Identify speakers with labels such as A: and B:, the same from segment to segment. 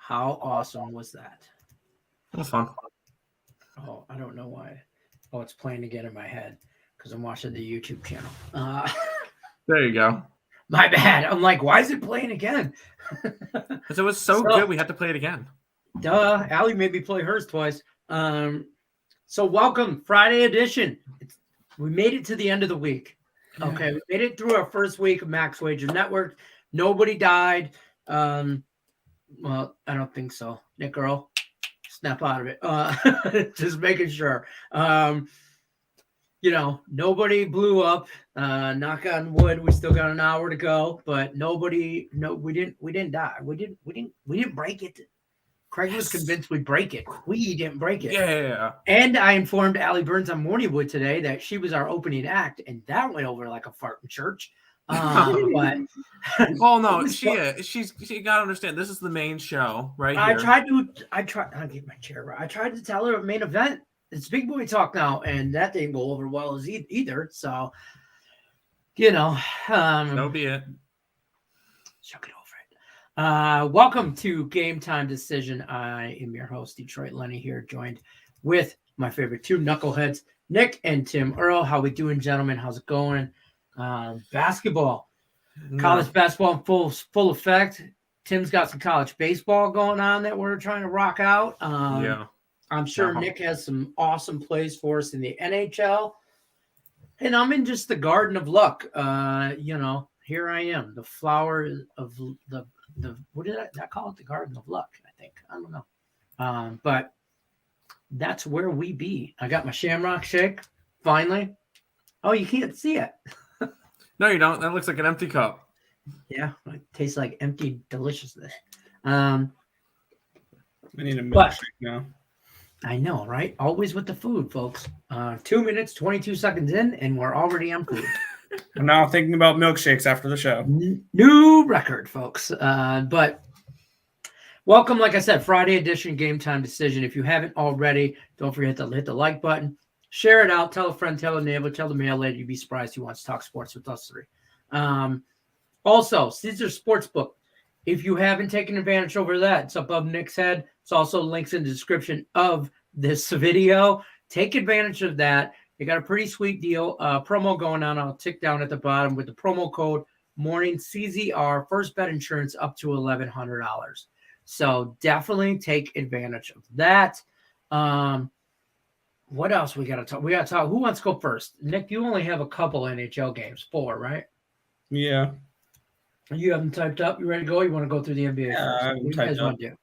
A: How awesome was that?
B: It was fun.
A: Oh, I don't know why. Oh, it's playing again in my head because I'm watching the YouTube channel.
B: There you go.
A: My bad. I'm like, why is it playing again?
B: Because it was so good, we had to play it again.
A: Duh. Allie made me play hers twice. So welcome, Friday edition. We made it to the end of the week. Okay, we made it through our first week of Max Wager Network. Nobody died. Well, I don't think so. Nick Earl, snap out of it. Just making sure. Nobody blew up. Knock on wood. We still got an hour to go, but we didn't die. We didn't break it. Craig was convinced we'd break it. We didn't break it.
B: Yeah.
A: And I informed Allie Burns on Morningwood today that she was our opening act, and that went over like a fart in church. But
B: oh no, she's gotta understand this is the main show, right?
A: I'll get my chair right. I tried to tell her a main event. It's big boy talk now, and that didn't go over well as either. So,
B: so be it.
A: Chuck it over it. Welcome to Game Time Decision. I am your host, Detroit Lenny, here, joined with my favorite two knuckleheads, Nick and Tim Earl. How we doing, gentlemen? How's it going? Basketball, college basketball in full effect. Tim's got some college baseball going on that we're trying to rock out. I'm sure Nick has some awesome plays for us in the NHL. And I'm in just the garden of luck. Here I am, the flower of the what did I call it? The garden of luck, I think. I don't know. But that's where we be. I got my Shamrock Shake, finally. Oh, you can't see it.
B: No, you don't. That looks like an empty cup.
A: Yeah, it tastes like empty deliciousness.
C: I need a milkshake now.
A: I know, right? Always with the food, folks. 2 minutes, 22 seconds in, and we're already on food.
C: I'm now thinking about milkshakes after the show.
A: New record, folks. But welcome, like I said, Friday edition Game Time Decision. If you haven't already, don't forget to hit the like button. Share it out. Tell a friend, tell a neighbor, tell the mail lady. You'd be surprised who wants to talk sports with us three. Also, Caesar Sportsbook. If you haven't taken advantage over that, it's above Nick's head. It's also links in the description of this video. Take advantage of that. They got a pretty sweet deal. Promo going on. I'll tick down at the bottom with the promo code MORNINGCZR. First bet insurance up to $1,100. So definitely take advantage of that. What else we got to talk? We got to talk. Who wants to go first? Nick, you only have a couple NHL games. 4, right?
C: Yeah.
A: You have them typed up. You ready to go? You want to go through the NBA
C: Yeah,
A: first?
C: I haven't
A: What do you
C: typed
A: guys
C: up.
A: want to do?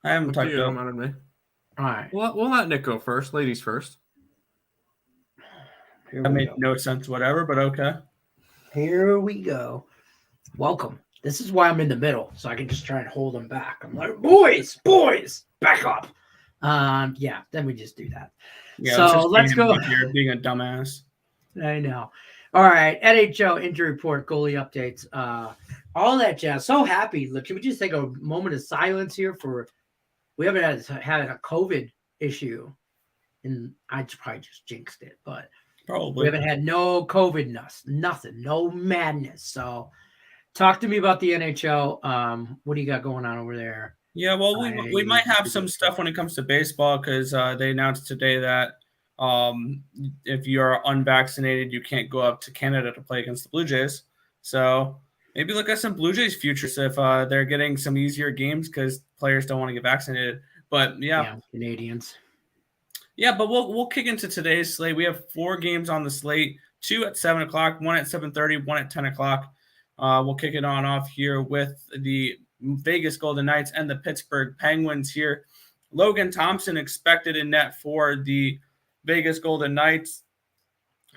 C: I haven't typed
B: Don't
C: up.
B: matter to me.
A: All right.
B: We'll let Nick go first. Ladies first.
A: Here
C: That
A: we
C: made
A: go.
C: no sense, whatever, but okay.
A: Here we go. Welcome. This is why I'm in the middle, so I can just try and hold them back. I'm like, boys, back up. Then we just do that.
C: Yeah,
A: So,
C: it's just
A: let's
C: being
A: go.
C: Here, being a dumbass.
A: I know. All right. NHL injury report, goalie updates, all that jazz. So happy. Look, can we just take a moment of silence here we haven't had a COVID issue, and I probably just jinxed it, but
C: Probably.
A: we haven't had no COVID, nothing, no madness. So talk to me about the NHL. What do you got going on over there?
C: Yeah, well, we might have some stuff when it comes to baseball because they announced today that if you are unvaccinated, you can't go up to Canada to play against the Blue Jays. So maybe look at some Blue Jays futures if they're getting some easier games because players don't want to get vaccinated. But yeah,
A: Canadians.
C: Yeah, but we'll kick into today's slate. We have 4 games on the slate: 2 at 7 o'clock, 1 at 7:30, 1 at 10 o'clock. We'll kick it on off here with the Vegas Golden Knights and the Pittsburgh Penguins here. Logan Thompson expected in net for the Vegas Golden Knights.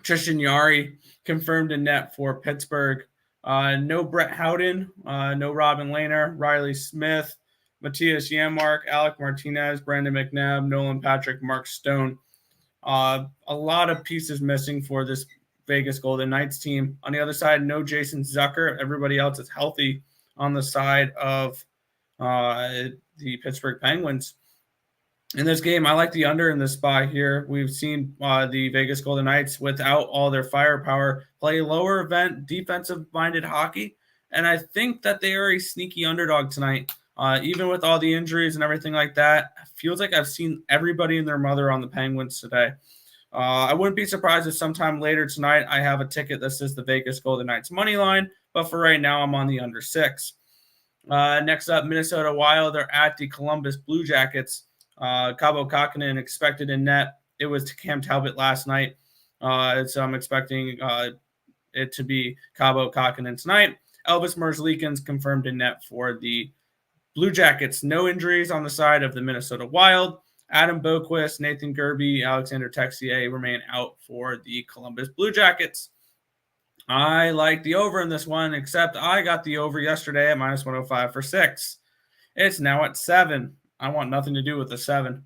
C: Tristan Jarry confirmed in net for Pittsburgh. No Brett Howden, no Robin Lehner, Riley Smith, Matthias Janmark, Alec Martinez, Brandon McNabb, Nolan Patrick, Mark Stone. A lot of pieces missing for this Vegas Golden Knights team. On the other side, no Jason Zucker. Everybody else is healthy on the side of the Pittsburgh Penguins. In this game, I like the under in this spot here. We've seen the Vegas Golden Knights, without all their firepower, play lower event, defensive-minded hockey. And I think that they are a sneaky underdog tonight. Even with all the injuries and everything like that, it feels like I've seen everybody and their mother on the Penguins today. I wouldn't be surprised if sometime later tonight I have a ticket that says the Vegas Golden Knights money line, but for right now I'm on the under 6. Next up, Minnesota Wild are at the Columbus Blue Jackets. Cabo Kakkonen expected in net. It was Cam Talbot last night, so I'm expecting it to be Cabo Kakkonen tonight. Elvis Merzlikins confirmed in net for the Blue Jackets. No injuries on the side of the Minnesota Wild. Adam Boquist, Nathan Gerbe, Alexander Texier remain out for the Columbus Blue Jackets. I like the over in this one, except I got the over yesterday at -105 for 6. It's now at 7. I want nothing to do with the 7.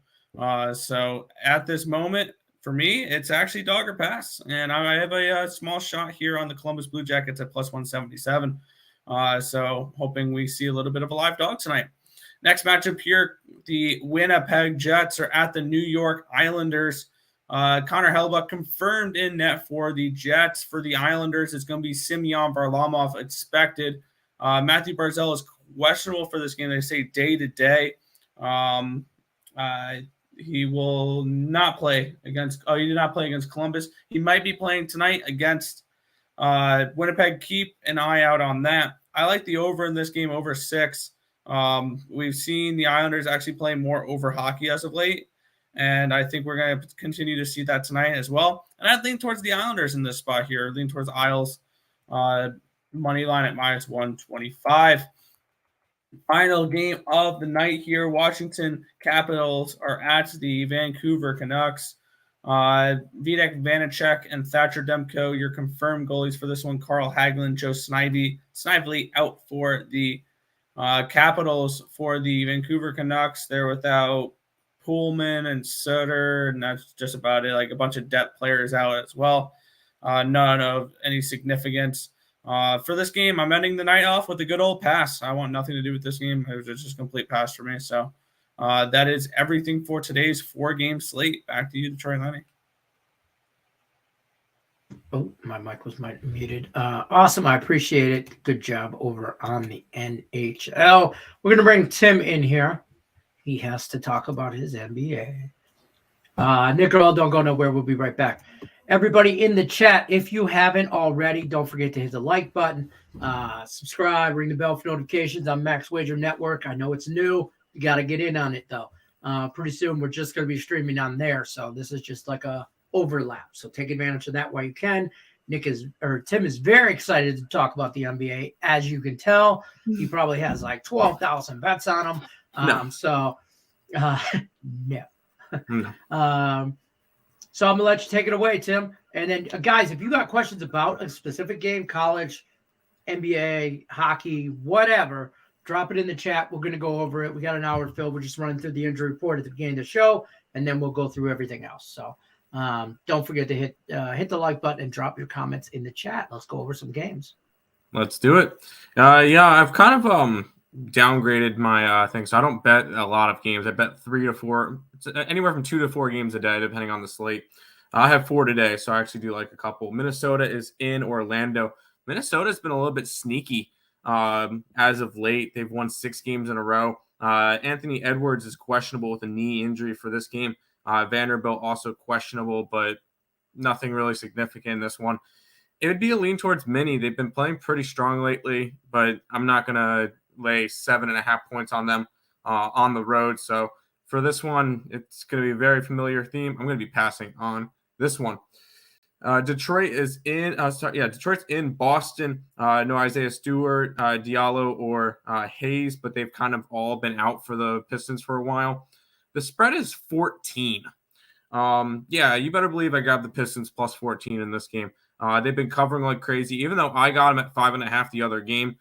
C: So at this moment, for me, it's actually dogger pass. And I have a small shot here on the Columbus Blue Jackets at +177. So hoping we see a little bit of a live dog tonight. Next matchup here, the Winnipeg Jets are at the New York Islanders. Connor Hellebuyck confirmed in net for the Jets. For the Islanders, it's going to be Semyon Varlamov expected. Matthew Barzal is questionable for this game. They say day to day. He will not play against. Oh, he did not play against Columbus. He might be playing tonight against Winnipeg. Keep an eye out on that. I like the over in this game, over 6. We've seen the Islanders actually play more over hockey as of late, and I think we're going to continue to see that tonight as well. And I'd lean towards the Islanders in this spot here. Lean towards Isles money line at -125. Final game of the night here. Washington Capitals are at the Vancouver Canucks. Vitek Vanacek and Thatcher Demko, your confirmed goalies for this one. Carl Hagelin, Joe Snively out for the Capitals. For the Vancouver Canucks, they're without Pullman and Sutter, and that's just about it. Like a bunch of depth players out as well. None of any significance. For this game, I'm ending the night off with a good old pass. I want nothing to do with this game. It was just a complete pass for me. So that is everything for today's 4-game slate. Back to you, Detroit Lenny.
A: Oh, my mic was muted. Awesome. I appreciate it. Good job over on the NHL. We're going to bring Tim in here. He has to talk about his NBA. Nick Earl, don't go nowhere. We'll be right back. Everybody in the chat, if you haven't already, don't forget to hit the like button, subscribe, ring the bell for notifications on Max Wager Network. I know it's new. You got to get in on it, though. Pretty soon, we're just going to be streaming on there. So this is just like a overlap. So take advantage of that while you can. Tim is very excited to talk about the NBA. As you can tell, he probably has like 12,000 bets on them.
B: No.
A: So, no.
B: No.
A: So I'm going to let you take it away, Tim. And then, guys, if you got questions about a specific game, college, NBA, hockey, whatever, drop it in the chat. We're going to go over it. We got an hour to fill. We're just running through the injury report at the beginning of the show, and then we'll go through everything else. So don't forget to hit the like button and drop your comments in the chat. Let's go over some games.
B: Let's do it. Yeah, I've kind of downgraded my thing. So I don't bet a lot of games. I bet 3 to 4, anywhere from 2 to 4 games a day, depending on the slate. I have 4 today, so I actually do like a couple. Minnesota is in Orlando. Minnesota's been a little bit sneaky as of late. They've won 6 games in a row. Anthony Edwards is questionable with a knee injury for this game. Vanderbilt also questionable, but nothing really significant in this one. It would be a lean towards Mini. They've been playing pretty strong lately, but I'm not going to lay 7.5 points on them on the road. So for this one, it's going to be a very familiar theme. I'm going to be passing on this one. Detroit is in. Detroit's in Boston. No Isaiah Stewart, Diallo, or Hayes, but they've kind of all been out for the Pistons for a while. The spread is 14. You better believe I grabbed the Pistons plus 14 in this game. They've been covering like crazy, even though I got them at 5.5 the other game.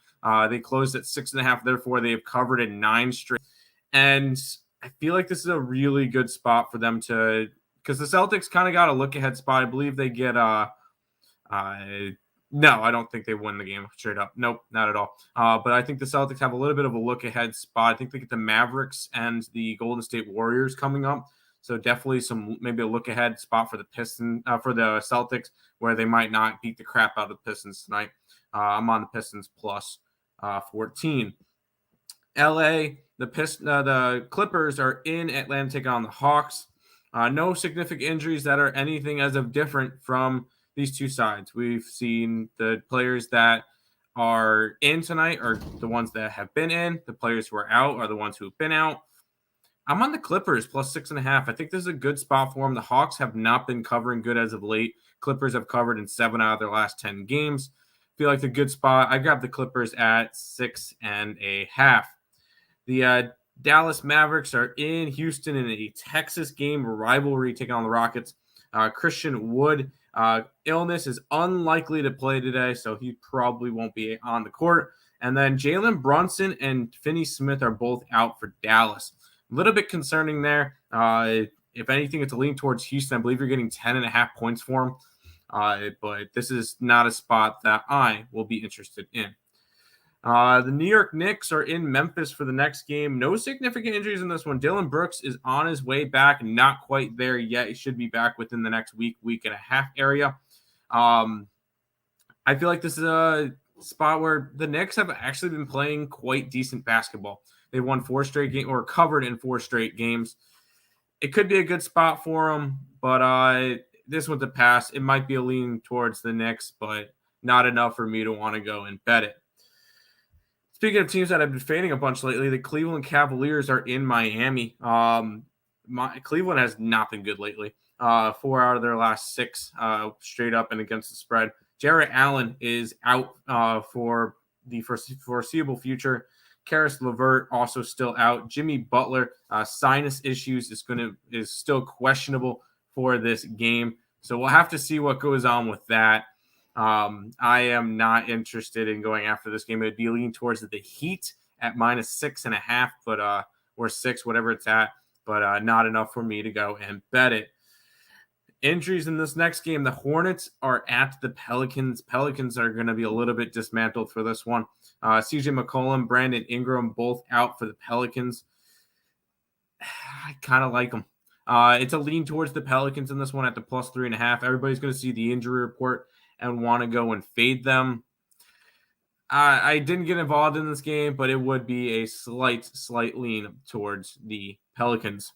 B: They closed at 6.5. Therefore, they have covered in 9 straight. And I feel like this is a really good spot for them to, because the Celtics kind of got a look ahead spot. I believe they get no, I don't think they win the game straight up. Nope, not at all. But I think the Celtics have a little bit of a look ahead spot. I think they get the Mavericks and the Golden State Warriors coming up. So definitely maybe a look ahead spot for the for the Celtics, where they might not beat the crap out of the Pistons tonight. I'm on the Pistons plus 14. LA, the Clippers are in Atlanta taking on the Hawks. No significant injuries that are anything as of different from these two sides. We've seen the players that are in tonight are the ones that have been in. The players who are out are the ones who have been out. I'm on the Clippers plus 6.5. I think this is a good spot for them. The Hawks have not been covering good as of late. Clippers have covered in 7 out of their last 10 games. Feel like a good spot. I grabbed the Clippers at 6.5. The Dallas Mavericks are in Houston in a Texas game rivalry taking on the Rockets. Christian Wood, illness is unlikely to play today, so he probably won't be on the court. And then Jalen Brunson and Finney Smith are both out for Dallas. A little bit concerning there. If anything, it's a lean towards Houston. I believe you're getting 10.5 points for him. But this is not a spot that I will be interested in. The New York Knicks are in Memphis for the next game. No significant injuries in this one. Dylan Brooks is on his way back, not quite there yet. He should be back within the next week and a half area. I feel like this is a spot where the Knicks have actually been playing quite decent basketball. They won 4 straight games or covered in 4 straight games. It could be a good spot for them, but this one's a pass. It might be a lean towards the Knicks, but not enough for me to want to go and bet it. Speaking of teams that have been fading a bunch lately, the Cleveland Cavaliers are in Miami. Cleveland has not been good lately. 4 out of their last 6 straight up and against the spread. Jarrett Allen is out for the foreseeable future. Karis LeVert also still out. Jimmy Butler, sinus issues is still questionable for this game. So we'll have to see what goes on with that. I am not interested in going after this game. It would be leaning towards the Heat at minus 6.5, but or 6, whatever it's at, but not enough for me to go and bet it. Injuries in this next game. The Hornets are at the Pelicans. Pelicans are going to be a little bit dismantled for this one. CJ McCollum, Brandon Ingram, both out for the Pelicans. I kind of like them. It's a lean towards the Pelicans in this one at the plus 3.5. Everybody's going to see the injury report and want to go and fade them. I didn't get involved in this game, but it would be a slight lean towards the Pelicans.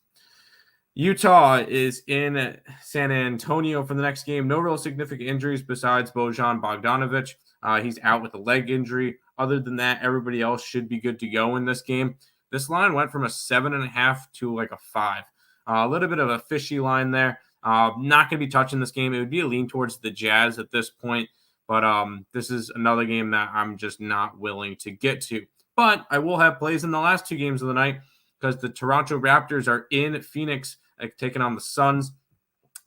B: Utah is in San Antonio for the next game. No real significant injuries besides Bojan Bogdanovic. He's out with a leg injury. Other than that, everybody else should be good to go in this game. This line went from a 7.5 to like a 5. A little bit of a fishy line there. Not going to be touching this game. It would be a lean towards the Jazz at this point. But this is another game that I'm just not willing to get to. But I will have plays in the last 2 games of the night because the Toronto Raptors are in Phoenix taking on the Suns.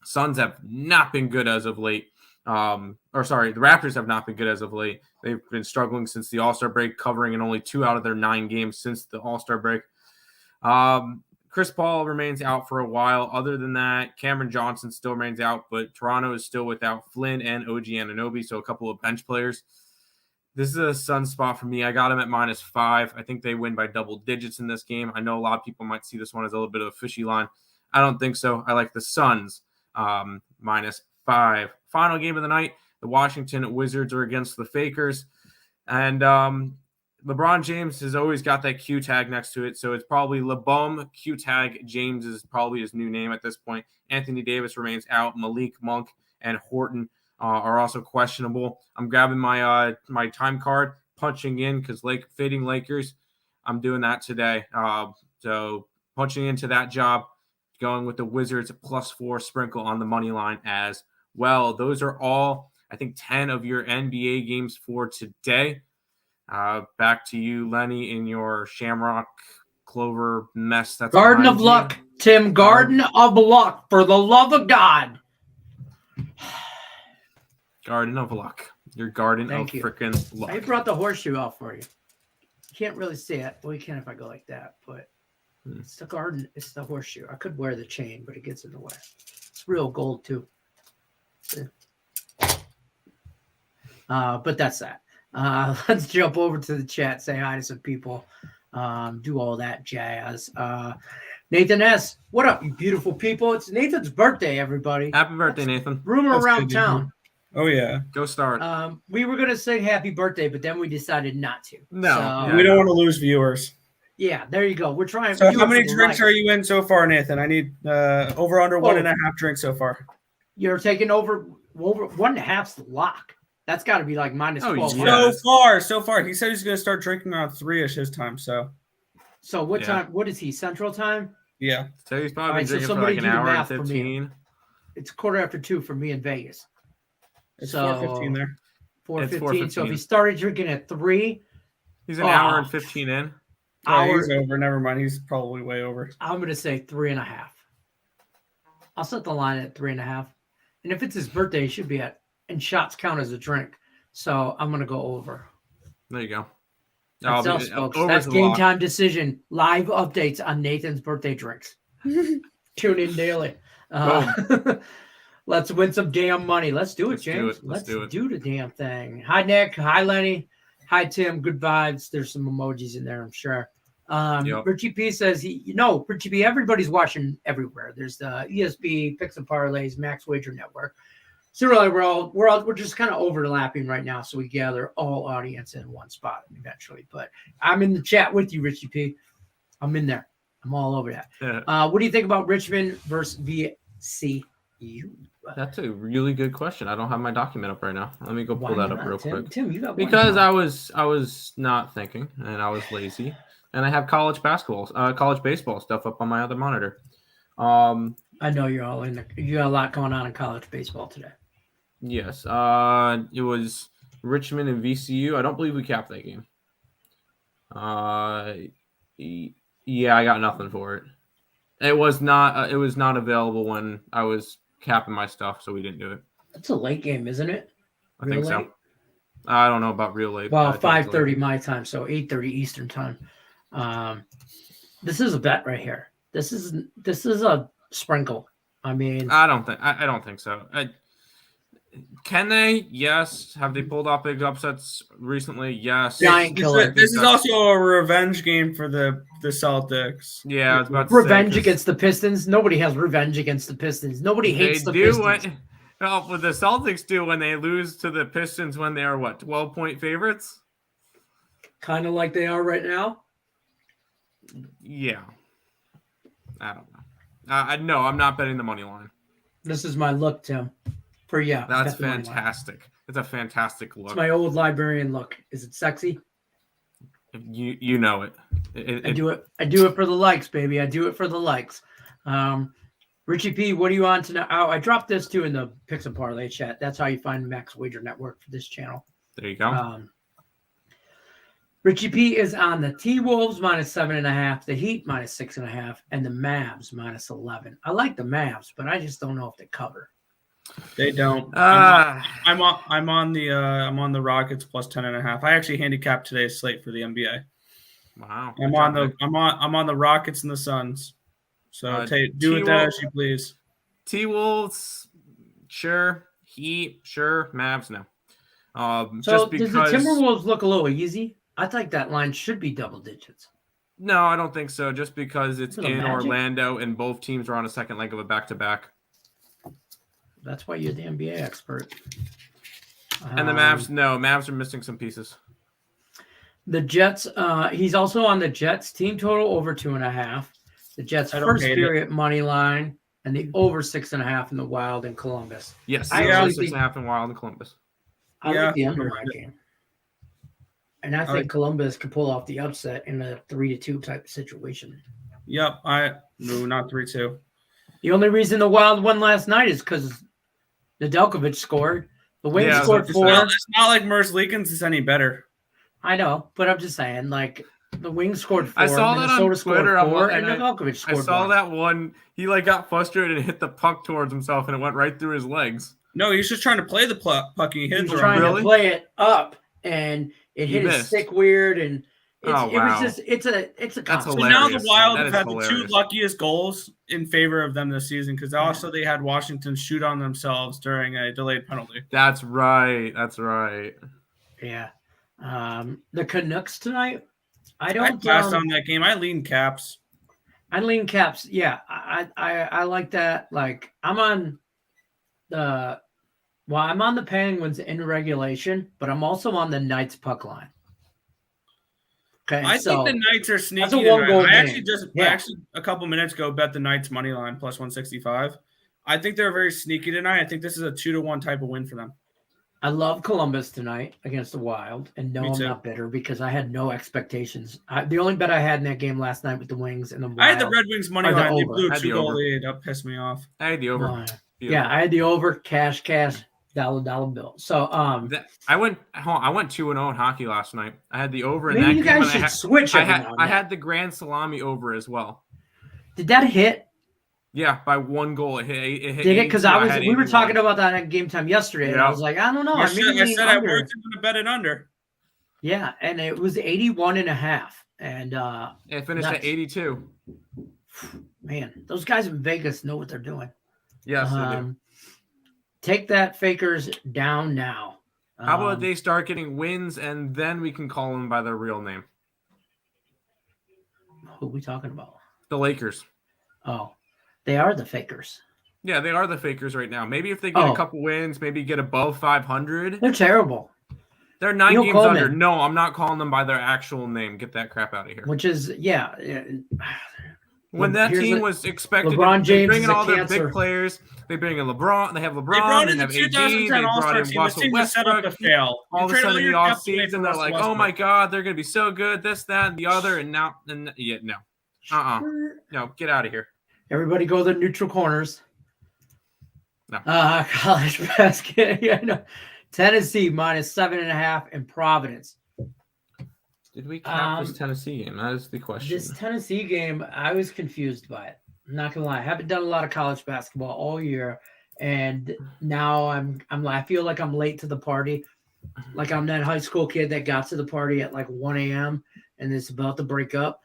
B: Suns have not been good as of late. The Raptors have not been good as of late. They've been struggling since the All-Star break, covering in only 2 out of their 9 games since the All-Star break. Chris Paul remains out for a while. Other than that, Cameron Johnson still remains out, but Toronto is still without Flynn and OG Anunoby, so a couple of bench players. This is a Suns spot for me. I got them at minus 5. I think they win by double digits in this game. I know a lot of people might see this one as a little bit of a fishy line. I don't think so. I like the Suns minus 5. Final game of the night, the Washington Wizards are against the Fakers. And LeBron James has always got that Q tag next to it, so it's probably LeBum Q tag. James is probably his new name at this point. Anthony Davis remains out. Malik Monk and Horton are also questionable. I'm grabbing my my time card, punching in because fading Lakers. I'm doing that today. So punching into that job, going with the Wizards plus 4 sprinkle on the money line as well. Those are all, I think, 10 of your NBA games for today. Back to you, Lenny, in your Shamrock Clover mess. That's
A: Garden of Luck, Tim. Garden of Luck, for the love of God.
B: Garden of Luck. Your garden
A: Thank
B: of
A: you.
B: freaking luck.
A: I brought the horseshoe out for you. You can't really see it. Well, you can if I go like that, but it's the garden. It's the horseshoe. I could wear the chain, but it gets in the way. It's real gold, too. But that's that. Let's jump over to the chat, say hi to some people, do all that jazz. Nathan S., what up, you beautiful people? It's Nathan's birthday, everybody.
B: Happy birthday, Nathan.
A: Rumor
C: That's
A: around
C: good,
A: town.
C: Oh, yeah.
B: Go start.
A: We were going to say happy birthday, but then we decided not to.
B: No.
A: So,
C: We don't want to lose viewers.
A: Yeah, there you go. We're trying.
C: So how many drinks are you in so far, Nathan? I need over under 1.5 drinks so far.
A: You're taking over 1.5's the lock. That's got to be like minus 12.
B: yeah.
C: So far. He said he's going to start drinking around 3-ish his time. So
A: what time? What is he? Central time?
C: Yeah.
B: So he's probably
A: Right, so
B: drinking for
A: somebody
B: like
A: do
B: an
A: the
B: hour and
A: math for me.
B: 15.
A: It's 2:15 for me in Vegas.
C: It's
A: So
C: 4:15 there.
A: 4:15. So if he started drinking at 3,
B: he's an hour and 15 in.
C: Oh, he's over. Never mind. He's probably way over.
A: I'm going to say 3.5. I'll set the line at 3.5. And if it's his birthday, he should be at, and shots count as a drink. So I'm going to go over.
B: There you go.
A: That's us, folks. That's game time decision. Live updates on Nathan's birthday drinks. Tune in daily. Let's win some damn money. Let's do it, James. Let's do the damn thing. Hi, Nick. Hi, Lenny. Hi, Tim. Good vibes. There's some emojis in there, I'm sure. Richie P says Richie P, everybody's watching everywhere. There's the ESB, Picks and Parlays, Max Wager Network. So really, we're just kind of overlapping right now, so we gather all audience in one spot eventually. But I'm in the chat with you, Richie P. I'm in there. I'm all over that.
B: Yeah.
A: What do you think about Richmond versus VCU?
B: That's a really good question. I don't have my document up right now. Let me go pull that up real quick.
A: Tim, you got
B: because I was not thinking and I was lazy, and I have college baseball stuff up on my other monitor.
A: I know you're all in. You got a lot going on in college baseball today.
B: Yes. It was Richmond and VCU. I don't believe we capped that game. Yeah, I got nothing for it. It was not available when I was capping my stuff, so we didn't do it.
A: It's a late game, isn't it?
B: I think so. I don't know about real late.
A: Well, 5:30 my time, so 8:30 Eastern time. This is a bet right here. This is a sprinkle. I mean,
B: I don't think so. Can they? Yes. Have they pulled off big upsets recently? Yes.
C: This is also a revenge game for the Celtics.
B: Yeah, I was about to
A: revenge against the Pistons. Nobody has revenge against the Pistons. Nobody hates the Pistons.
B: What the Celtics do when they lose to the Pistons when they are 12-point favorites?
A: Kind of like they are right now.
B: Yeah. I don't know. No, I'm not betting the money line.
A: This is my look, Tim.
B: That's fantastic. It's a fantastic look.
A: It's my old librarian look. Is it sexy?
B: You know it.
A: I do it. I do it for the likes, baby. I do it for the likes. Richie P, what are you on tonight? Oh, I dropped this too in the Picks and Parlay chat. That's how you find Max Wager Network for this channel.
B: There you go.
A: Richie P is on the T-Wolves -7.5, the Heat -6.5, and the Mavs -11. I like the Mavs, but I just don't know if they cover.
C: They don't. I'm on the Rockets +10.5. I actually handicapped today's slate for the NBA.
B: Wow.
C: I'm on the Rockets and the Suns. So do with that as you please.
B: T-Wolves, sure. Heat, sure. Mavs, no.
A: So does the Timberwolves look a little easy? I think that line should be double digits.
B: No, I don't think so. Just because it's in Orlando and both teams are on a second leg of a back-to-back.
A: That's why you're the NBA expert.
B: And the Mavs, no. Mavs are missing some pieces.
A: The Jets, he's also on the Jets team total over 2.5. The Jets first period money line and the over 6.5 in the Wild in Columbus.
B: Yes,
A: I
B: over 6.5 in Wild in Columbus.
A: I like the under in that game. And I think Columbus could pull off the upset in a 3-2 type situation.
C: Yep. No, not 3-2.
A: The only reason the Wild won last night is because Nedeljkovic scored. The Wings scored 4.
C: It's not like Merzlikins is any better.
A: I know, but I'm just saying, like, the Wings scored 4.
B: I saw that on Twitter.
A: And Nedeljkovic scored 1.
B: I saw that one. He, got frustrated and hit the puck towards himself, and it went right through his legs.
C: No, he's just trying to play the puck. He was
A: trying to play it up, and it hit his stick weird, and it was just it's a
B: concept.
C: So now the Wild have had the 2 luckiest goals in favor of them this season because also they had Washington shoot on themselves during a delayed penalty.
B: That's right.
A: Yeah. The Canucks tonight. I
C: passed on that game. I lean Caps.
A: Yeah, I like that. Like I'm on the Penguins in regulation, but I'm also on the Knights puck line. Okay,
C: I
A: so
C: think the Knights are sneaky
A: that's a one-goal
C: tonight.
A: game.
C: I actually a couple minutes ago bet the Knights money line plus 165. I think they're very sneaky tonight. I think this is a 2-1 type of win for them.
A: I love Columbus tonight against the Wild, and no,
C: Me
A: I'm
C: too.
A: not bitter because I had no expectations. The only bet I had in that game last night with the Wings and the Wild.
C: I had the Red Wings money
A: Or the
C: line. They
A: over.
C: blew
B: I
C: a
B: had the
C: 2-goal
B: over.
C: lead. That pissed me off.
B: I had the over.
A: Yeah, I had the over, cash, dollar bill. So
B: I went 2-0 in hockey last night. I had the over in
A: maybe
B: that
A: you
B: game.
A: guys should switch.
B: I had the grand salami over as well.
A: Did that hit?
B: Yeah, by 1 goal. It hit.
A: Did it? Because we were
B: 81.
A: talking about that at Game Time yesterday, and I was like, I don't know.
C: I said I wasn't going to bet it under.
A: Yeah, and it was 81.5, and
B: it finished at 82.
A: Man, those guys in Vegas know what they're doing.
B: Yes, they do.
A: Take that, Fakers, down now.
B: How about they start getting wins, and then we can call them by their real name?
A: Who are we talking about?
B: The Lakers.
A: Oh, they are the Fakers.
B: Yeah, they are the Fakers right now. Maybe if they get a couple wins, maybe get above 500.
A: They're terrible.
B: They're 9 games under. No, I'm not calling them by their actual name. Get that crap out of here.
A: Which is, yeah.
B: When that team was expected,
A: LeBron James
B: bring in all
A: their
B: big players. They bring in LeBron. They have LeBron.
C: They brought in
B: they
C: the
B: have AD.
C: 2010
B: They
C: All-Star
B: brought in
C: team. This
B: Russell
C: team is set up
B: Westbrook.
C: to fail.
B: All of a sudden, in the offseason, they're like, "Oh my God, they're going to be so good." This, that, and the other, and now, no, no, get out of here.
A: Everybody go to the neutral corners.
B: No.
A: College basket. Yeah, no. Tennessee minus 7.5 in Providence.
B: Did we cap this Tennessee game? That is the question.
A: This Tennessee game, I was confused by it. I'm not gonna lie. I haven't done a lot of college basketball all year, and now I feel like I'm late to the party. Like I'm that high school kid that got to the party at like 1 a.m. and it's about to break up.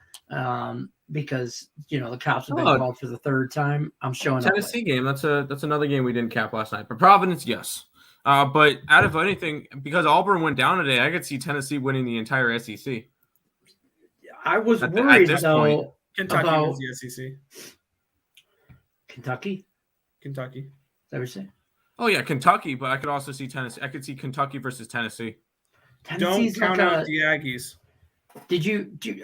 A: Because the cops have been called for the third time. I'm showing
B: Tennessee game. That's another game we didn't cap last night. But Providence, yes. But out of anything, because Auburn went down today, I could see Tennessee winning the entire SEC.
A: I was worried
B: this point.
C: Kentucky
A: about
C: wins the SEC.
A: Kentucky.
C: Is that
A: what you're saying?
B: Oh yeah, Kentucky. But I could also see Tennessee. I could see Kentucky versus Tennessee.
C: Don't count out the Aggies.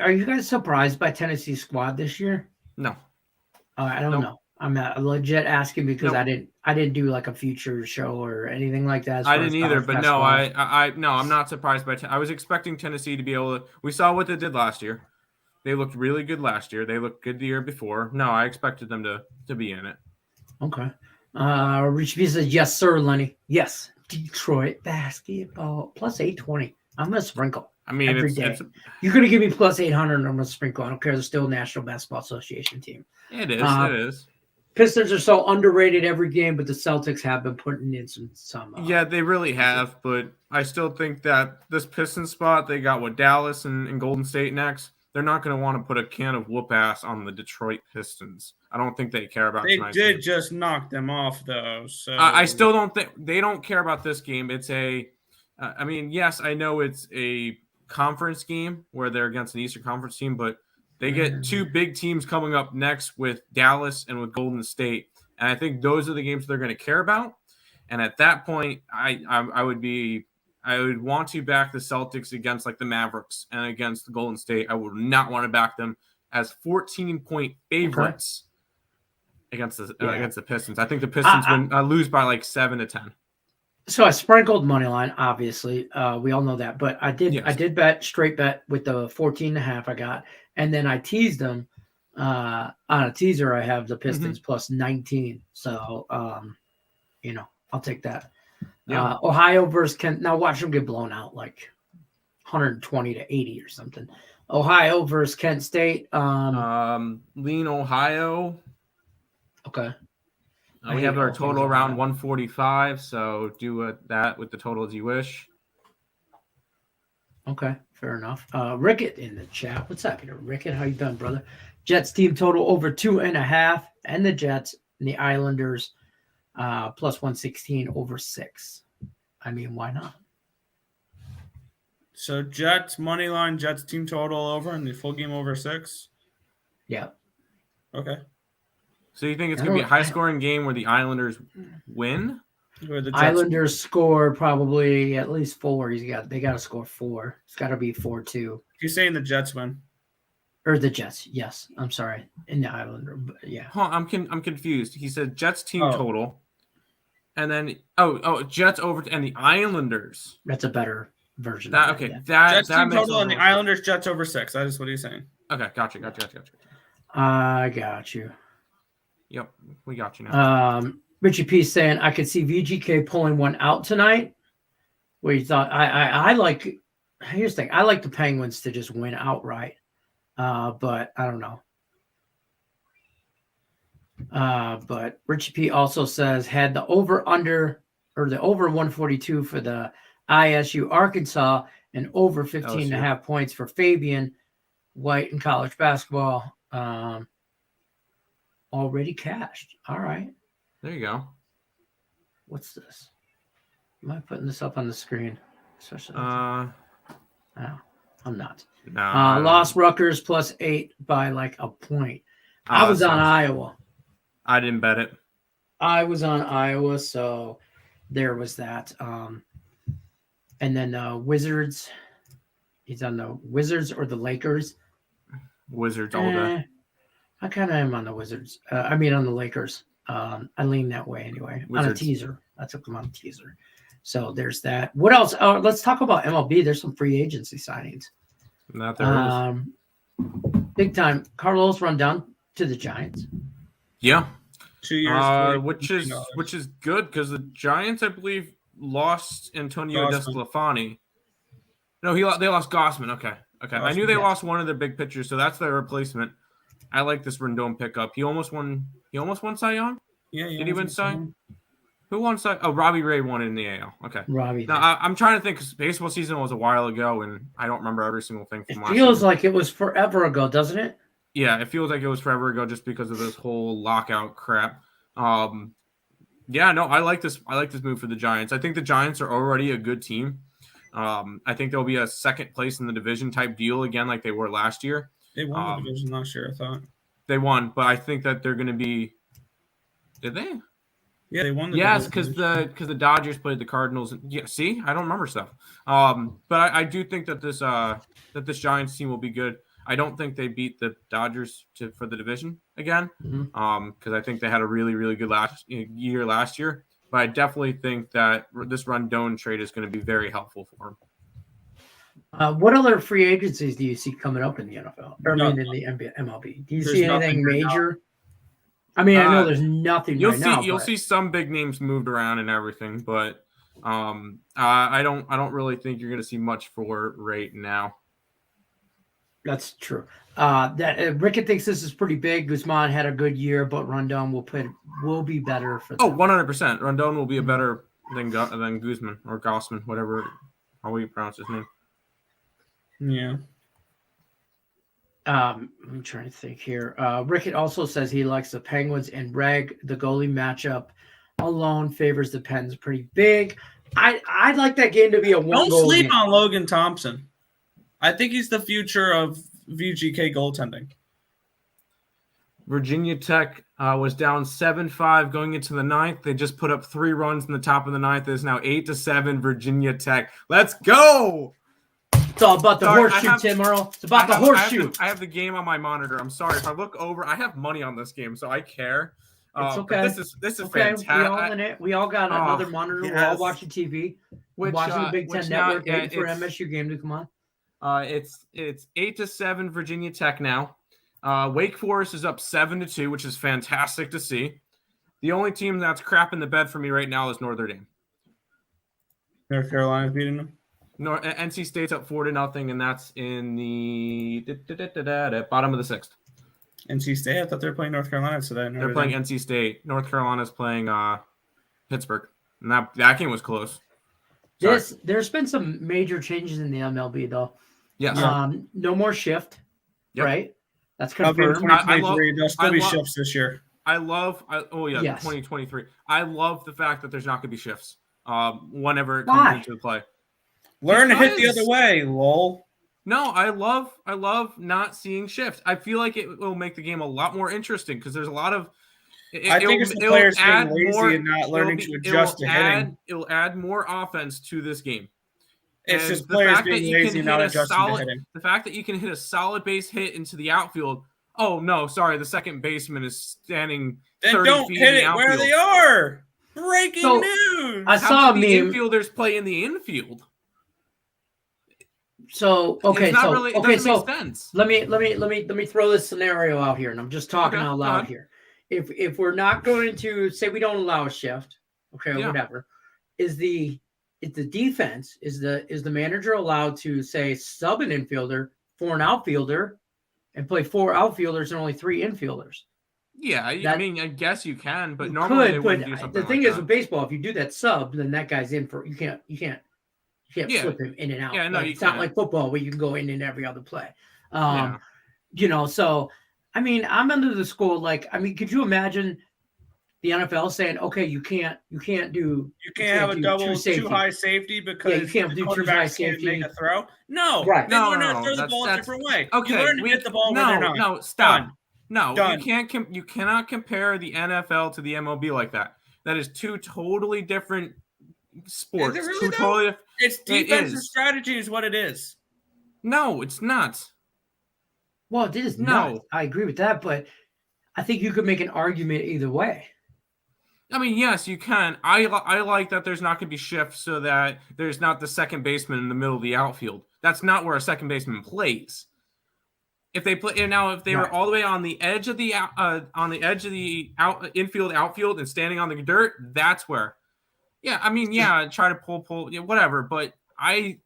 A: Are you guys surprised by Tennessee's squad this year?
B: No.
A: I don't know. I'm legit asking because I didn't do like a future show or anything like that.
B: I didn't either, but no, I'm not surprised by. I was expecting Tennessee to be able to. We saw what they did last year. They looked really good last year. They looked good the year before. No, I expected them to be in it.
A: Okay. Rich B says yes, sir, Lenny. Yes, Detroit basketball plus 820. I'm gonna sprinkle.
B: I mean,
A: every day. You're going to give me plus 800 and I'm going to sprinkle. I don't care. They're still a National Basketball Association team.
B: It is. It is.
A: Pistons are so underrated every game, but the Celtics have been putting in some
B: yeah, they really have. But I still think that this Pistons spot, they got Dallas and Golden State next. They're not going to want to put a can of whoop ass on the Detroit Pistons. I don't think they care about.
C: They did just knock them off, though. So
B: I still don't think they don't care about this game. It's a. I mean, yes, I know it's a conference game where they're against an Eastern Conference team, but they get two big teams coming up next with Dallas and with Golden State, and I think those are the games they're going to care about. And at that point, I would want to back the Celtics against like the Mavericks and against the Golden State. I would not want to back them as 14-point favorites against the Pistons. I think the Pistons lose by like 7-10.
A: So I sprinkled money line, obviously. We all know that, but I did bet straight bet with the 14.5 I got, and then I teased them on a teaser. I have the Pistons plus 19, so I'll take that. Yeah. Ohio versus Kent. Now watch them get blown out like 120-80 or something. Ohio versus Kent State.
B: Lean Ohio.
A: Okay.
B: We have our total around 145, so do that with the total as you wish.
A: Okay, fair enough. Rickett in the chat. What's up here, Rickett? How you doing, brother? Jets team total over 2.5, and the Jets and the Islanders plus 116 over 6. I mean, why not?
C: So Jets money line, Jets team total over, and the full game over 6.
A: Yeah.
C: Okay.
B: So you think it's going to be a high-scoring game where the Islanders win?
A: Or the Islanders score probably at least 4. They got to score 4. It's got to be 4-2.
C: He's saying the Jets win.
A: Or the Jets, yes. I'm sorry. In the Islander, yeah.
B: Huh, I'm confused. He said Jets team
C: Oh.
B: total. And then Jets over and the Islanders.
A: That's a better version
B: That
A: of
B: okay.
A: yeah.
C: Jets
B: That
C: team
B: makes
C: total
B: a
C: and the
B: little-
C: Islanders Jets over 6. That is what he's saying.
B: Okay, gotcha.
A: I got you.
B: Yep, we got you now.
A: Richie P saying I could see VGK pulling one out tonight. Where you thought I like. Here's the thing. I like the Penguins to just win outright. But I don't know. But Richie P also says had the over 142 for the ISU Arkansas and over 15.5 points for Fabian White in college basketball. Already cashed. All right.
B: There you go.
A: What's this? Am I putting this up on the screen? Especially. No, I'm not.
B: No.
A: Lost Rutgers +8 by like a point. I was on Iowa.
B: I didn't bet it.
A: I was on Iowa, so there was that. And then Wizards. He's on the Wizards or the Lakers.
B: Wizards all day.
A: I kind of am on the Wizards. On the Lakers. I lean that way anyway.
B: Wizards.
A: On a teaser. I took them on a teaser. So there's that. What else? Let's talk about MLB. There's some free agency signings.
B: Not there is.
A: Big time. Carlos Rodon to the Giants.
B: Yeah.
C: 2 years.
B: Which is good because the Giants, I believe, lost Antonio Desclafani. No, they lost Gossman. Okay. I knew they lost one of their big pitchers, so that's their replacement. I like this Rendon pickup. He almost won Cy Young?
C: Yeah.
B: Did he win Cy? Who won Cy? Oh, Robbie Ray won it in the AL. Okay.
A: Robbie.
B: Now, I'm trying to think because baseball season was a while ago, and I don't remember every single thing from last year.
A: It feels like it was forever ago, doesn't it?
B: Yeah, it feels like it was forever ago just because of this whole lockout crap. I like this. I like this move for the Giants. I think the Giants are already a good team. I think there'll be a second place in the division type deal again, like they were last year.
C: They won the division last year, I thought.
B: They won, but I think that they're going to be. Did they?
C: Yeah, they won.
B: Yes, because the Dodgers played the Cardinals. Yeah, see, I don't remember stuff. But I do think that this Giants team will be good. I don't think they beat the Dodgers for the division again. Because I think they had a really, really good last year. But I definitely think that this Rendon trade is going to be very helpful for him.
A: What other free agencies do you see coming up in the NFL? In the MLB? Do you see anything major? I know there's nothing now.
B: You'll see some big names moved around and everything, but I don't really think you're going to see much for right now.
A: That's true. Rickett thinks this is pretty big. Guzman had a good year, but Rondon will be better for them.
B: 100%. Rondon will be a better than Guzman or Gossman, how you pronounce his name.
C: Yeah.
A: I'm trying to think here. Rickett also says he likes the Penguins and Reg. The goalie matchup alone favors the Pens pretty big. I'd like that game to be a one.
C: Don't sleep on Logan Thompson. I think he's the future of VGK goaltending.
B: Virginia Tech was down 7-5 going into the ninth. They just put up 3 runs in the top of the ninth. It's now 8-7 Virginia Tech. Let's go!
A: It's all about the horseshoe, Tim Earl. It's about the horseshoe.
B: I have the game on my monitor. I'm sorry. If I look over, I have money on this game, so I care.
A: It's okay.
B: This is
A: okay.
B: fantastic.
A: We all got another monitor.
B: Yes.
A: We're all watching TV. Watching the Big Ten Network waiting for MSU game to come on.
B: It's 8-7 Virginia Tech now. Wake Forest is up 7-2, which is fantastic to see. The only team that's crap in the bed for me right now is Notre Dame.
C: North Carolina's beating them.
B: NC State's up 4-0, and that's in the bottom of the 6th.
C: NC State? I thought they were playing North Carolina today.
B: They're playing NC State. North Carolina's playing Pittsburgh. And that game was close.
A: There's been some major changes in the MLB, though.
B: Yes.
A: No more shift, right? That's
C: confirmed. There'll still be shifts this year.
B: Yes. 2023. I love the fact that there's not going to be shifts whenever it comes into play.
C: Learn to hit the other way, lol.
B: No, I love not seeing shifts. I feel like it will make the game a lot more interesting because there's a lot of.
C: I think it's the players getting lazy and not learning to adjust to hitting.
B: It'll add more offense to this game.
C: It's
B: And
C: just
B: the
C: players
B: fact that
C: being
B: you can
C: lazy,
B: hit
C: not
B: a
C: adjusting to
B: solid,
C: hitting.
B: the fact that you can hit a solid base hit into the outfield. Oh no, sorry, the second baseman is standing
C: Then
B: 30
C: don't
B: feet
C: hit
B: in the
C: it where
B: outfield.
C: they are. Breaking
A: So,
C: news.
A: I
B: How
A: saw
B: about
A: a
B: the
A: meme.
B: infielders play in the infield?
A: So okay,
B: It's not
A: so
B: really. It
A: okay,
B: doesn't
A: so
B: make sense.
A: let me throw this scenario out here, and I'm just talking
B: Okay,
A: out
B: go
A: loud
B: ahead.
A: here. If we're not going to say we don't allow a shift, okay, or
B: Yeah.
A: whatever, is the defense, is the manager allowed to say sub an infielder for an outfielder and play 4 outfielders and only 3 infielders?
B: Yeah, I
A: That-
B: mean, I guess you can, but
A: You
B: normally they
A: could,
B: wouldn't
A: but
B: do something
A: the thing
B: like
A: is
B: that.
A: with baseball, if you do that sub, then that guy's in for you can't
B: Yeah.
A: flip him in and out.
B: Yeah, no,
A: Like,
B: you
A: it's not
B: can't.
A: like football where you can go in every other play.
B: Yeah.
A: So I mean, I'm under the school. Like, I mean, could you imagine the NFL saying, "Okay, you can't
C: You can't have a
A: do
C: double
A: true safety.
C: too high safety because
A: Yeah, you can't
C: the
A: do too
C: quarterbacks
A: high
C: can't
A: safety.
C: make a throw. No,
A: Right.
C: they learn how to
B: No,
C: throw the ball a
B: that's
C: different way.
B: okay.
C: You learn to hit the ball where they're not.
B: No, stop.
C: Done.
B: No,
C: Done.
B: you cannot compare the NFL to the MLB like that. That is 2 totally different sports.
C: Is it really,
B: 2
C: though?
B: totally different.
C: It's defensive
B: is.
C: strategy is what it is.
B: No, it's not.
A: Well, it is
B: No.
A: not. I agree with that, but I think you could make an argument either way.
B: I mean, yes, you can. I like that there's not going to be shifts so that there's not the second baseman in the middle of the outfield. That's not where a second baseman plays. If they play now, if they were all the way on the edge of the infield, outfield, and standing on the dirt, that's where. Yeah, I mean, yeah, try to pull, yeah, whatever. But I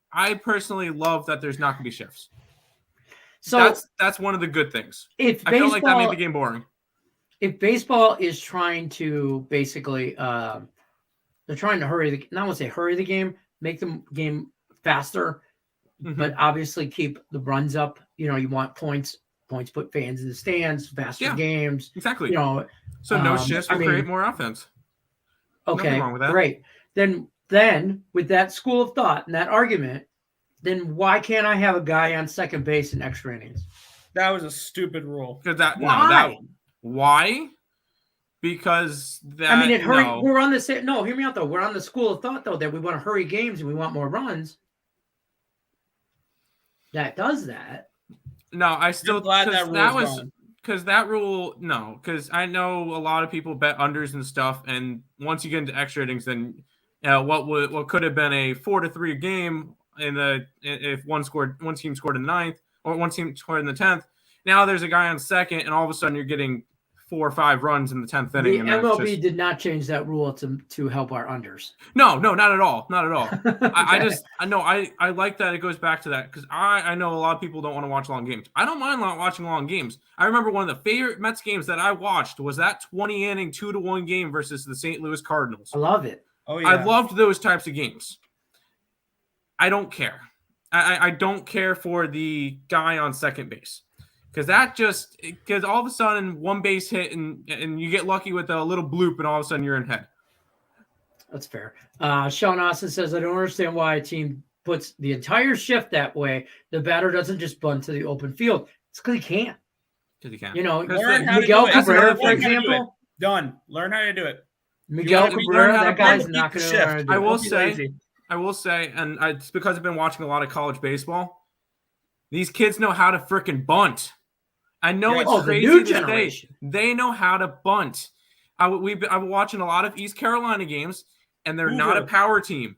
B: personally love that there's not going to be shifts.
A: So
B: that's one of the good things.
A: if
B: I feel
A: baseball,
B: like that made the game boring.
A: if baseball is trying to basically, they're trying to not want to say hurry the game, make the game faster, but obviously keep the runs up. You know, you want points put fans in the stands, faster games.
B: Exactly.
A: You know,
B: so no shifts will create more offense.
A: Okay,
B: nothing wrong with that.
A: Great. Then with that school of thought and that argument, then why can't I have a guy on second base in extra innings?
C: That was a stupid rule.
B: Why? Because that.
A: I mean, we're on the same. No, hear me out though. We're on the school of thought though that we want to hurry games and we want more runs. That does that.
B: No, I still
C: glad that
B: was because that rule. No, because I know a lot of people bet unders and stuff, and once you get into extra innings, then what could have been a 4-3 game if one team scored in the 9th or one team scored in the 10th. Now there's a guy on second, and all of a sudden you're getting 4 or 5 runs in the 10th inning.
A: The MLB did not change that rule to help our unders.
B: No, not at all. Not at all. I like that it goes back to that because I know a lot of people don't want to watch long games. I don't mind watching long games. I remember one of the favorite Mets games that I watched was that 20-inning 2-1 game versus the St. Louis Cardinals.
A: I love it.
C: Oh yeah.
B: I loved those types of games. I don't care. I don't care for the guy on second base. Because all of a sudden one base hit and you get lucky with a little bloop and all of a sudden you're in head.
A: That's fair. Sean Austin says, I don't understand why a team puts the entire shift that way. The batter doesn't just bunt to the open field. It's because he can't.
B: Because he can't.
A: You know,
C: Learn
A: Miguel Cabrera, for example.
C: Done. Learn how to do it.
A: Miguel Cabrera, that guy's not going to learn how to do it.
B: I will say, and it's because I've been watching a lot of college baseball, these kids know how to freaking bunt. I know it's crazy to say. They know how to bunt. I've been watching a lot of East Carolina games, and they're not a power team.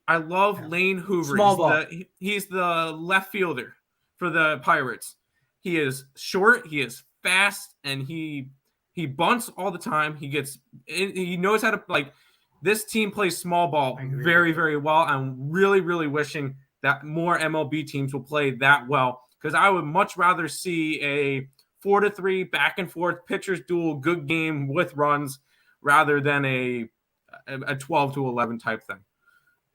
B: I love Lane Hoover.
A: Small ball.
B: He's the left fielder for the Pirates. He is short, he is fast, and he bunts all the time. He knows how to this team plays small ball very, very well. I'm really, really wishing that more MLB teams will play that well. Because I would much rather see a 4-3 back and forth pitchers duel, good game with runs, rather than a 12-11 type thing.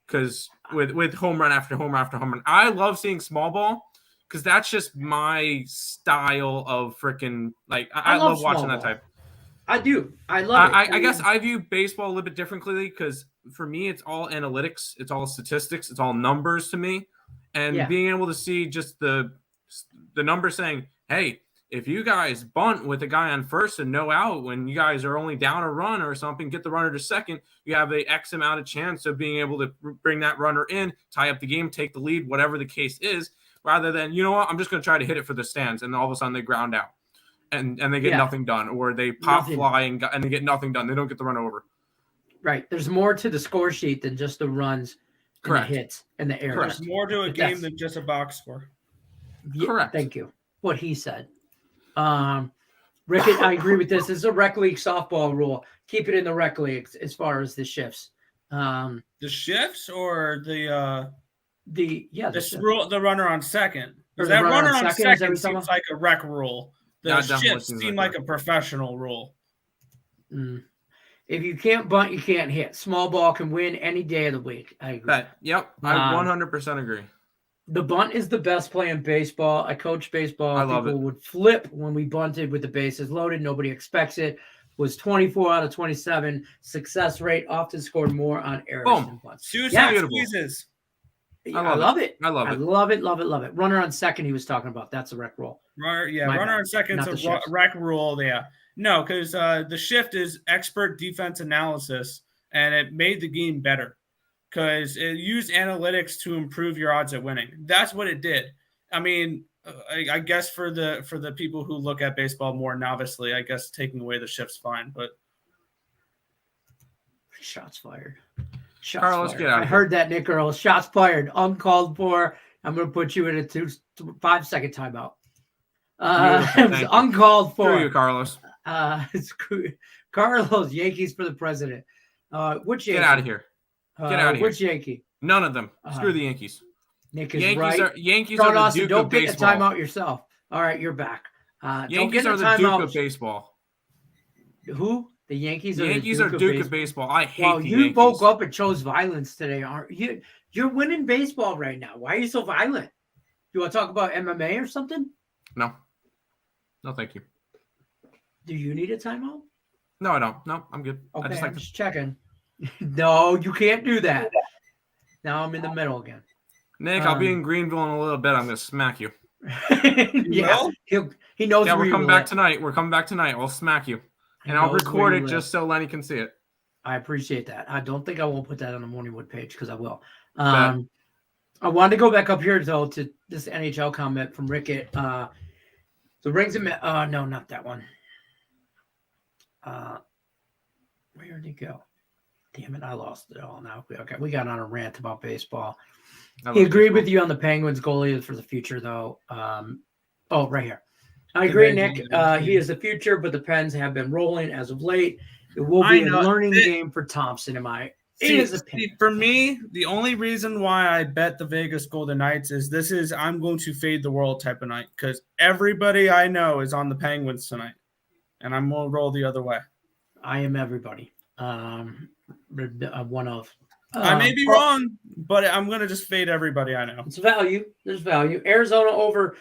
B: Because with home run after home run after home run, I love seeing small ball because that's just my style of freaking I love watching that type.
A: I do. I love it.
B: I guess I view baseball a little bit differently because for me it's all analytics, it's all statistics, it's all numbers to me, and being able to see just the numbers saying, hey, if you guys bunt with a guy on first and no out, when you guys are only down a run or something, get the runner to second, you have a X amount of chance of being able to bring that runner in, tie up the game, take the lead, whatever the case is, rather than, you know what, I'm just going to try to hit it for the stands, and all of a sudden they ground out and they get nothing done, or they pop fly and they get nothing done. They don't get the run over.
A: Right. There's more to the score sheet than just the runs, and the hits, and the errors.
C: There's more to a game than just a box score.
A: Yeah,
B: correct.
A: Thank you. What he said. Rickett, I agree with this. This is a rec league softball rule. Keep it in the rec league as far as the shifts.
C: The shifts or the
A: shifts.
C: rule, the runner on second.
A: Or
C: That
A: the
C: runner on second
A: seems
C: like a rec rule. The shifts seem like a professional rule.
A: If you can't bunt, you can't hit. Small ball can win any day of the week. I agree.
B: Yep, I 100% agree.
A: The bunt is the best play in baseball. I coach baseball.
B: I love
A: People would flip when we bunted with the bases loaded. Nobody expects it. Was 24 out of 27. Success rate, often scored more on errors than bunts.
C: Suicide squeezes.
A: I love it.
B: I love it.
A: I love it, love it, love it. Runner on second, he was talking about. That's a rec rule.
C: Runner on second is a rec rule. Yeah. No, because the shift is expert defense analysis, and it made the game better because it used analytics to improve your odds at winning. That's what it did. I mean, I guess for the people who look at baseball more novicely, I guess taking away the shift's fine. But
A: shots fired.
B: Carlos, get out of here.
A: I heard that, Nick Earl. Shots fired, uncalled for. I'm going to put you in a 5-second timeout. It was uncalled for.
B: Screw you, Carlos.
A: Carlos, Yankees for the president. Which Yankee?
B: Get out of here. Get out of here.
A: Which Yankee?
B: None of them. Screw the Yankees.
A: Nick is right.
B: Yankees are the Duke
A: don't
B: of baseball.
A: Don't get a timeout yourself. All right, you're back.
B: Yankees are the Duke of baseball.
A: Who? The Yankees
B: are Duke of baseball. I hate the Yankees.
A: You woke up and chose violence today, aren't you? You're winning baseball right now. Why are you so violent? You want to talk about MMA or something?
B: No. No, thank you.
A: Do you need a timeout?
B: No, I don't. No, I'm good.
A: Okay, I'm just checking. No, you can't do that. Now I'm in the middle again.
B: Nick, I'll be in Greenville in a little bit. I'm going to smack you.
A: Yeah, he knows.
B: Yeah, we're coming back tonight. I'll smack you. And I'll record it just so Lenny can see it.
A: I appreciate that. I don't think I will put that on the Morningwood page because I will. I wanted to go back up here, though, to this NHL comment from Rickett. The rings and no, not that one. Where did he go? Damn it, I lost it all now. Okay, we got on a rant about baseball. He agreed with you on the Penguins goalie for the future, though. Right here. I agree, Nick. He is the future, but the Pens have been rolling as of late. It will be a learning game for Thompson,
C: for me, the only reason why I bet the Vegas Golden Knights is I'm going to fade the world type of night because everybody I know is on the Penguins tonight, and I'm going to roll the other way.
A: I am everybody. One of.
C: I may be wrong, but I'm going to just fade everybody I know.
A: It's value. There's value. Arizona over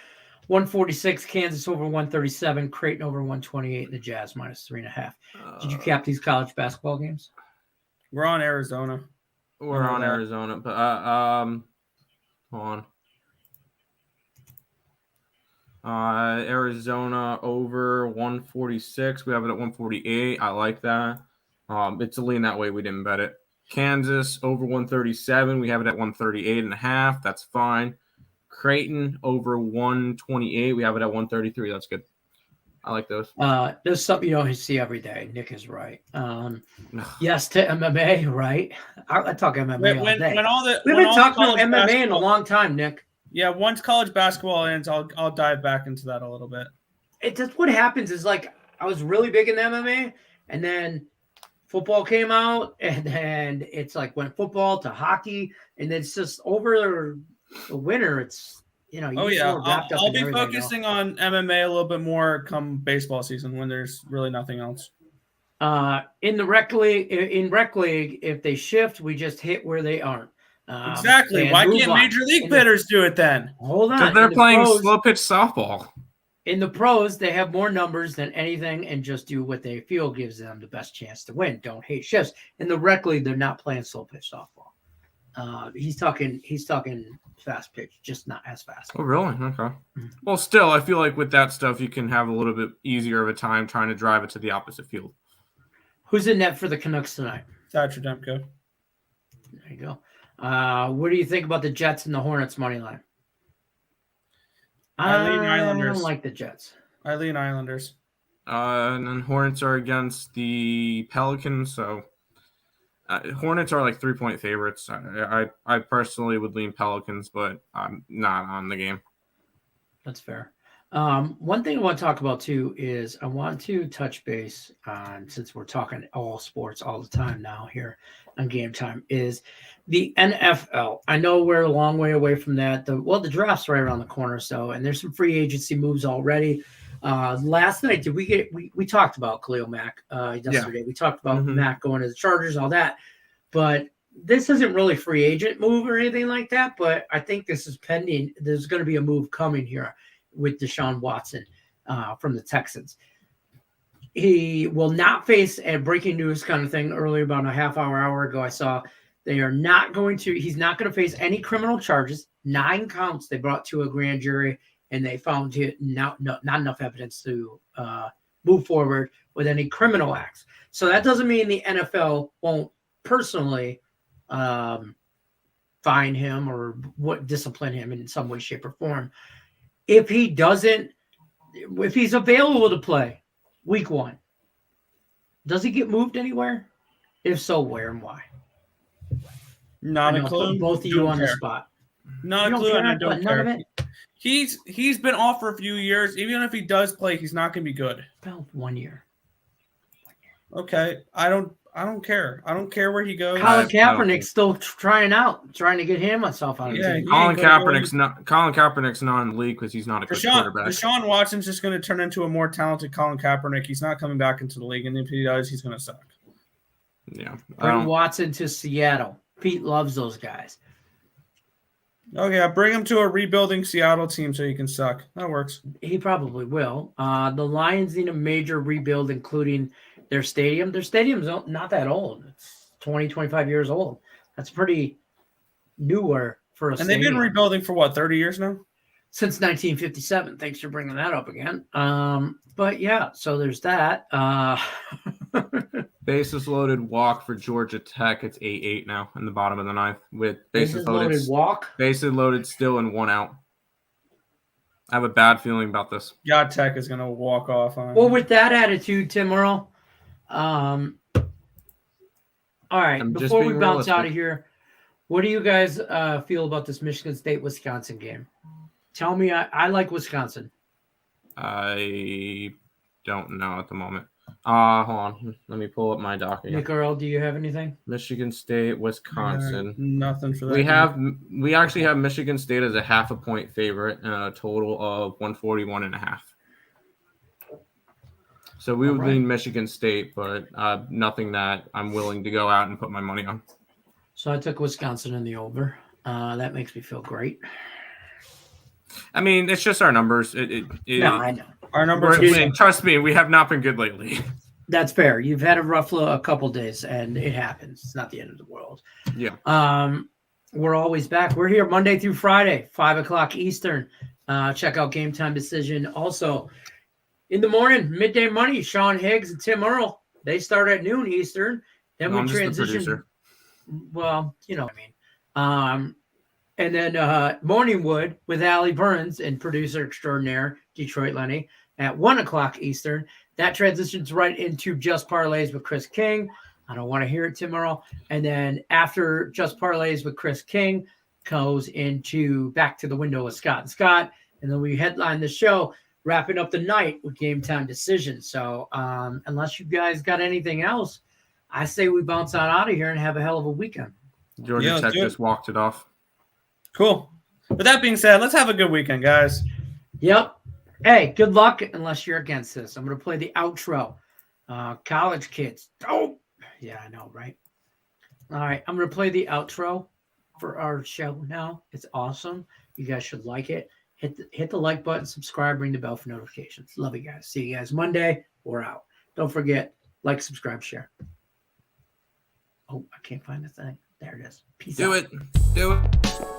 A: 146, Kansas over 137, Creighton over 128, the Jazz minus 3.5. Did you cap these college basketball games?
C: We're on Arizona.
B: We're on Arizona, but hold on. Arizona over 146. We have it at 148. I like that. It's a lean that way. We didn't bet it. Kansas over 137. We have it at 138.5. That's fine. Creighton over 128. We have it at 133. That's good. I like those.
A: There's something you don't see every day. Nick is right. Yes to MMA, right? I talk MMA all day. We've been talking about MMA in a long time, Nick.
C: Yeah, once college basketball ends, I'll dive back into that a little bit.
A: That's what happens is like I was really big in MMA, and then football came out, and then it's like went football to hockey, and then it's just over the winter. It's I'll be focusing on MMA a little bit more come baseball season when there's really nothing else. In rec league, if they shift, we just hit where they aren't.
C: Exactly. Why can't major league bidders do it then?
A: Hold on.
B: Because they're playing slow pitch softball.
A: In the pros, they have more numbers than anything and just do what they feel gives them the best chance to win. Don't hate shifts. In the rec league, they're not playing slow pitch softball. He's talking fast pitch, just not as fast.
B: Oh, really? Okay. Well, still, I feel like with that stuff, you can have a little bit easier of a time trying to drive it to the opposite field.
A: Who's in net for the Canucks tonight?
C: Thatcher Demko.
A: There you go. What do you think about the Jets and the Hornets money line?
C: I lean
A: I
C: Islanders.
A: don't like the Jets.
C: I lean Islanders.
B: And then Hornets are against the Pelicans, so Hornets are like 3-point favorites. I personally would lean Pelicans, but I'm not on the game.
A: That's fair. One thing I want to talk about too is I want to touch base on, since we're talking all sports all the time now here on Game Time, is the NFL. I know we're a long way away from that. The draft's right around the corner, and there's some free agency moves already. Last night, we talked about Khalil Mack yesterday. We talked about Mack going to the Chargers, all that, but this isn't really free agent move or anything like that. But I think this is pending. There's going to be a move coming here with Deshaun Watson from the Texans. He will not face a breaking news kind of thing earlier, about a hour ago. I saw he's not going to face any criminal charges. 9 counts they brought to a grand jury, and they found not enough evidence to move forward with any criminal acts. So that doesn't mean the NFL won't personally fine him or discipline him in some way, shape, or form. If he's available to play week 1, does he get moved anywhere? If so, where and why?
C: Not a clue.
A: Both of you on the spot.
C: Not a clue, and I don't care. None of it? He's been off for a few years. Even if he does play, he's not going to be good.
A: About 1 year.
C: Okay, I don't care. I don't care where he goes.
A: Colin Kaepernick's still trying to get himself out of the team.
B: Colin Kaepernick's not in the league because he's not a good quarterback.
C: Deshaun Watson's just going to turn into a more talented Colin Kaepernick. He's not coming back into the league, and if he does, he's going to suck.
B: Yeah.
A: Bring Watson to Seattle. Pete loves those guys.
C: Okay, bring him to a rebuilding Seattle team so he can suck. That works.
A: He probably will. The Lions need a major rebuild, including their stadium. Their stadium's not that old. It's 20, 25 years old. That's pretty newer for a stadium.
C: And they've been rebuilding for 30 years now?
A: Since 1957. Thanks for bringing that up again. But yeah, so there's that.
B: Bases loaded walk for Georgia Tech. It's 8-8 now in the bottom of the ninth with
A: bases loaded walk.
B: Bases loaded still and 1 out. I have a bad feeling about this.
C: Yeah, Tech is going to walk off on.
A: Well, with that attitude, Tim Earl. All right, before we bounce out of here, what do you guys feel about this Michigan State-Wisconsin game? Tell me. I like Wisconsin.
B: I don't know at the moment. Hold on. Let me pull up my docket.
A: Nick Earl, do you have anything?
B: Michigan State, Wisconsin.
C: Nothing for that.
B: We actually have Michigan State as a 0.5 point favorite and a total of 141.5. So we would lean Michigan State, but nothing that I'm willing to go out and put my money on.
A: So I took Wisconsin in the over. That makes me feel great.
B: I mean, it's just our numbers.
A: No, I know.
C: Our numbers.
B: Trust me, we have not been good lately.
A: That's fair. You've had a couple days, and it happens. It's not the end of the world.
B: Yeah.
A: We're always back. We're here Monday through Friday, 5:00 Eastern. Check out Game Time Decision. Also, in the morning, Midday Money, Sean Higgs and Tim Earl. They start at noon Eastern. Then we transition. Well, you know what I mean. And then Morningwood with Allie Burns and producer extraordinaire Detroit Lenny at 1:00 Eastern. That transitions right into Just Parlays with Chris King. I don't want to hear it, Tim Earl. And then after Just Parlays with Chris King goes into Back to the Window with Scott and Scott. And then we headline the show, wrapping up the night with Game Time Decision. So unless you guys got anything else, I say we bounce on out of here and have a hell of a weekend.
B: Georgia Tech just walked it off.
C: Cool. With that being said, let's have a good weekend, guys.
A: Yep. Hey, good luck unless you're against this. I'm going to play the outro. College kids. Oh, yeah, I know, right? All right, I'm going to play the outro for our show now. It's awesome. You guys should like it. Hit the like button, subscribe, ring the bell for notifications. Love you guys. See you guys Monday. We're out. Don't forget, like, subscribe, share. Oh, I can't find the thing. There it is. Peace out.
B: Do it.